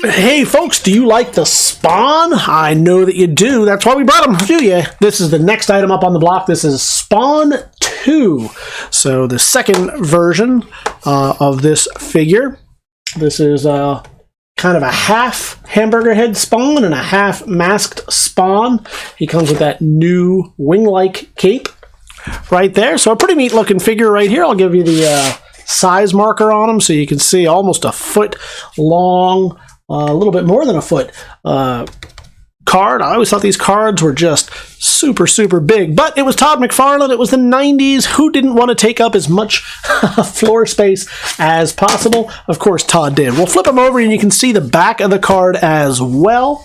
Hey folks, do you like the Spawn? I know that you do. That's why we brought them to you. This is the next item up on the block. This is Spawn 2. So the second version of this figure. This is kind of a half hamburger head Spawn and a half masked Spawn. He comes with that new wing-like cape right there. So a pretty neat looking figure right here. I'll give you the size marker on him so you can see almost a foot long, a little bit more than a foot card. I always thought these cards were just super, super big, but it was Todd McFarlane. It was the 90s. Who didn't want to take up as much floor space as possible? Of course, Todd did. We'll flip them over and you can see the back of the card as well.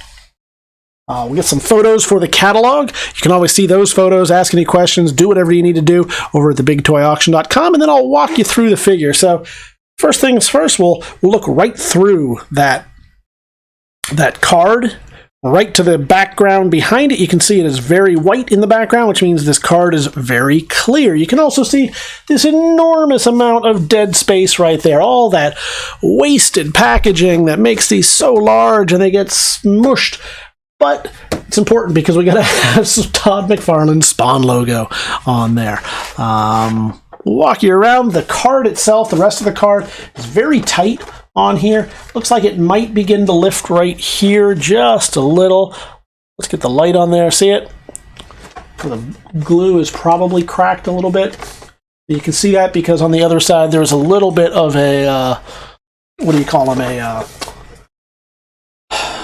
We'll get some photos for the catalog. You can always see those photos, ask any questions, do whatever you need to do over at TheBigToyAuction.com, and then I'll walk you through the figure. So first things first, we'll look right through that card, right to the background behind it. You can see it is very white in the background, which means this card is very clear. You can also see this enormous amount of dead space right there, all that wasted packaging that makes these so large and they get smushed. But it's important because we got to have some Todd McFarlane Spawn logo on there. We'll walk you around the card itself. The rest of the card is very tight on here. Looks like it might begin to lift right here just a little. Let's get the light on there. See it? The glue is probably cracked a little bit. You can see that because on the other side there's a little bit of a what do you call them?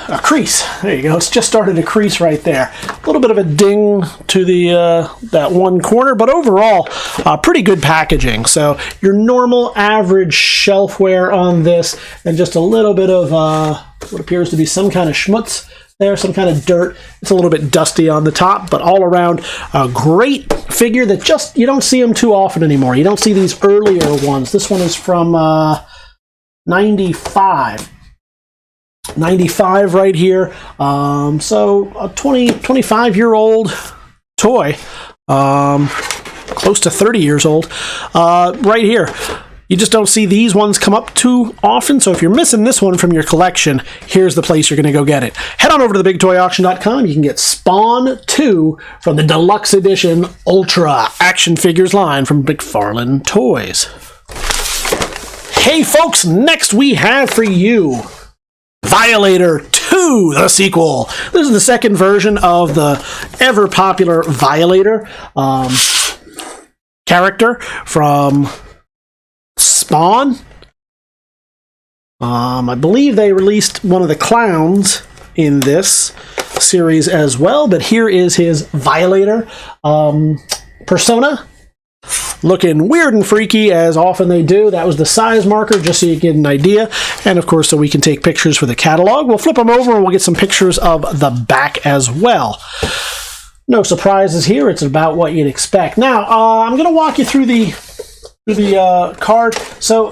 A crease. There you go. It's just started to crease right there. A little bit of a ding to the that one corner, but overall, pretty good packaging. So your normal average shelfware on this, and just a little bit of what appears to be some kind of schmutz there, some kind of dirt. It's a little bit dusty on the top, but all around a great figure that just, you don't see them too often anymore. You don't see these earlier ones. This one is from 95 right here. So a 25-year-old toy, close to 30 years old, right here. You just don't see these ones come up too often, so if you're missing this one from your collection, here's the place you're going to go get it. Head on over to TheBigToyAuction.com. You can get Spawn 2 from the Deluxe Edition Ultra Action Figures line from McFarlane Toys. Hey folks, next we have for you Violator 2, the sequel. This is the second version of the ever-popular Violator character from Spawn. I believe they released one of the clowns in this series as well, but here is his Violator persona. Looking weird and freaky, as often they do. That was the size marker, just so you get an idea. And, of course, so we can take pictures for the catalog. We'll flip them over and we'll get some pictures of the back as well. No surprises here. It's about what you'd expect. Now, I'm going to walk you through the card. So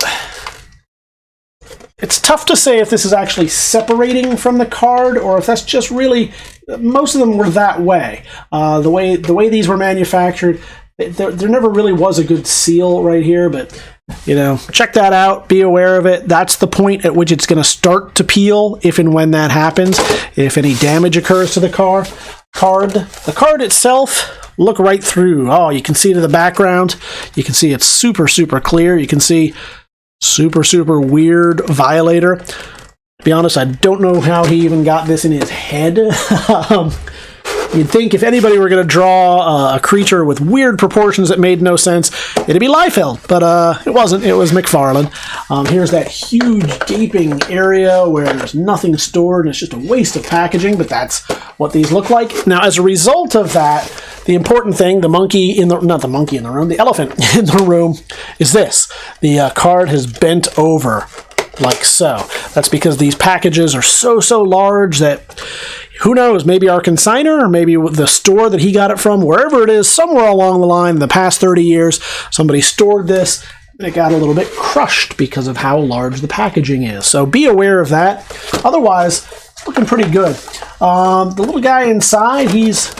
it's tough to say if this is actually separating from the card or if that's just really... Most of them were that way. The way these were manufactured... There never really was a good seal right here, but, you know, check that out. Be aware of it. That's the point at which it's going to start to peel, if and when that happens, if any damage occurs to the card. The card itself, look right through. Oh, you can see to the background. You can see it's super, super clear. You can see super, super weird Violator. To be honest, I don't know how he even got this in his head. You'd think if anybody were going to draw a creature with weird proportions that made no sense, it'd be Liefeld, but it wasn't. It was McFarlane. Here's that huge gaping area where there's nothing stored, and it's just a waste of packaging, but that's what these look like. Now, as a result of that, the important thing, the elephant in the room is this. The card has bent over like so. That's because these packages are so large that... Who knows, maybe our consignor or maybe the store that he got it from, wherever it is, somewhere along the line in the past 30 years, somebody stored this and it got a little bit crushed because of how large the packaging is. So be aware of that. Otherwise, it's looking pretty good. The little guy inside, he's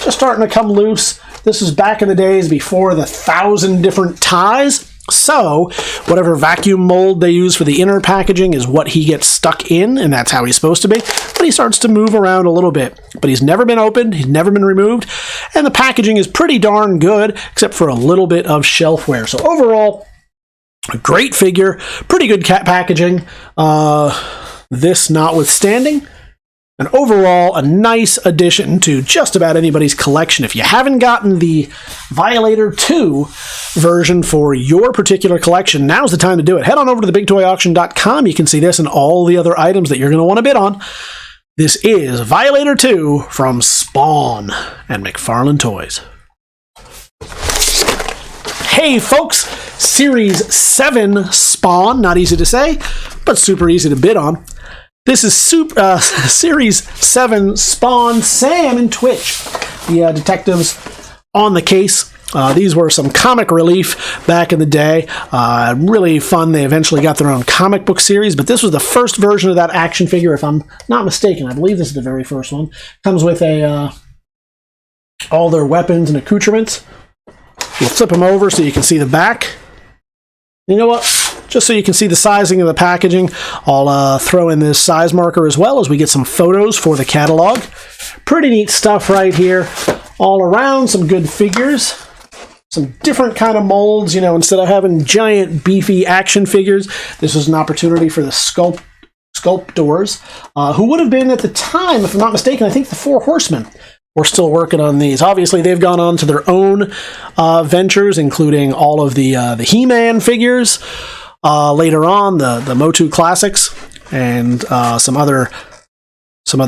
just starting to come loose. This was back in the days before the 1,000 different ties So whatever vacuum mold they use for the inner packaging is what he gets stuck in, and that's how he's supposed to be. But he starts to move around a little bit. But he's never been opened, he's never been removed, and the packaging is pretty darn good, except for a little bit of shelfware. So overall, a great figure, pretty good packaging, this notwithstanding. And overall, a nice addition to just about anybody's collection. If you haven't gotten the Violator 2 version for your particular collection, now's the time to do it. Head on over to TheBigToyAuction.com. You can see this and all the other items that you're going to want to bid on. This is Violator 2 from Spawn and McFarlane Toys. Hey folks, Series 7 Spawn, not easy to say, but super easy to bid on. This is Series 7 Spawn, Sam, and Twitch, the detectives on the case. These were some comic relief back in the day. Really fun. They eventually got their own comic book series, but this was the first version of that action figure, if I'm not mistaken. I believe this is the very first one. Comes with all their weapons and accoutrements. We'll flip them over so you can see the back. You know what? Just so you can see the sizing of the packaging, I'll throw in this size marker as well as we get some photos for the catalog. Pretty neat stuff right here. All around, some good figures. Some different kind of molds. You know, instead of having giant, beefy action figures, this was an opportunity for the sculptors, who would have been at the time, if I'm not mistaken, I think the Four Horsemen. We're still working on these. Obviously, they've gone on to their own ventures, including all of the He-Man figures. Later on, the Motu Classics, and some other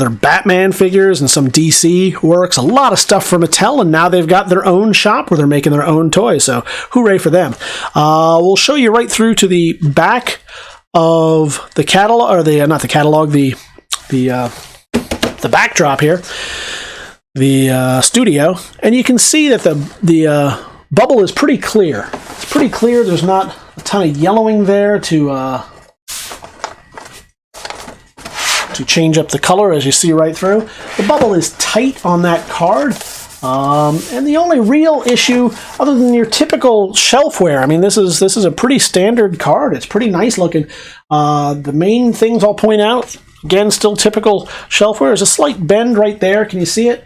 Batman figures and some DC works. A lot of stuff from Mattel, and now they've got their own shop where they're making their own toys. So, hooray for them! We'll show you right through to the back of the catalog, or not the catalog, the backdrop here. The studio, and you can see that the bubble is pretty clear. It's pretty clear. There's not a ton of yellowing there to change up the color, as you see right through. The bubble is tight on that card, and the only real issue, other than your typical shelfware, I mean, this is a pretty standard card. It's pretty nice looking. The main things I'll point out, again, still typical shelfware, is a slight bend right there. Can you see it?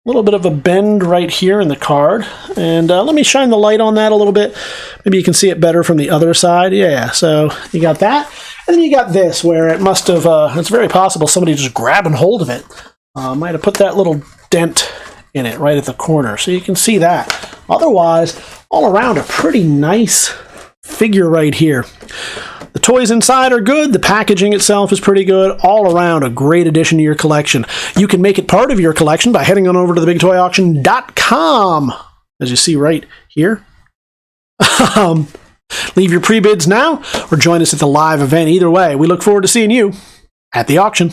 A little bit of a bend right here in the card, and let me shine the light on that a little bit. Maybe you can see it better from the other side. Yeah, so you got that, and then you got this, where it must have, it's very possible somebody just grabbing hold of it. Might have put that little dent in it right at the corner, so you can see that. Otherwise, all around, a pretty nice figure right here. The toys inside are good. The packaging itself is pretty good. All around, a great addition to your collection. You can make it part of your collection by heading on over to TheBigToyAuction.com, as you see right here. Leave your pre-bids now, or join us at the live event. Either way, we look forward to seeing you at the auction.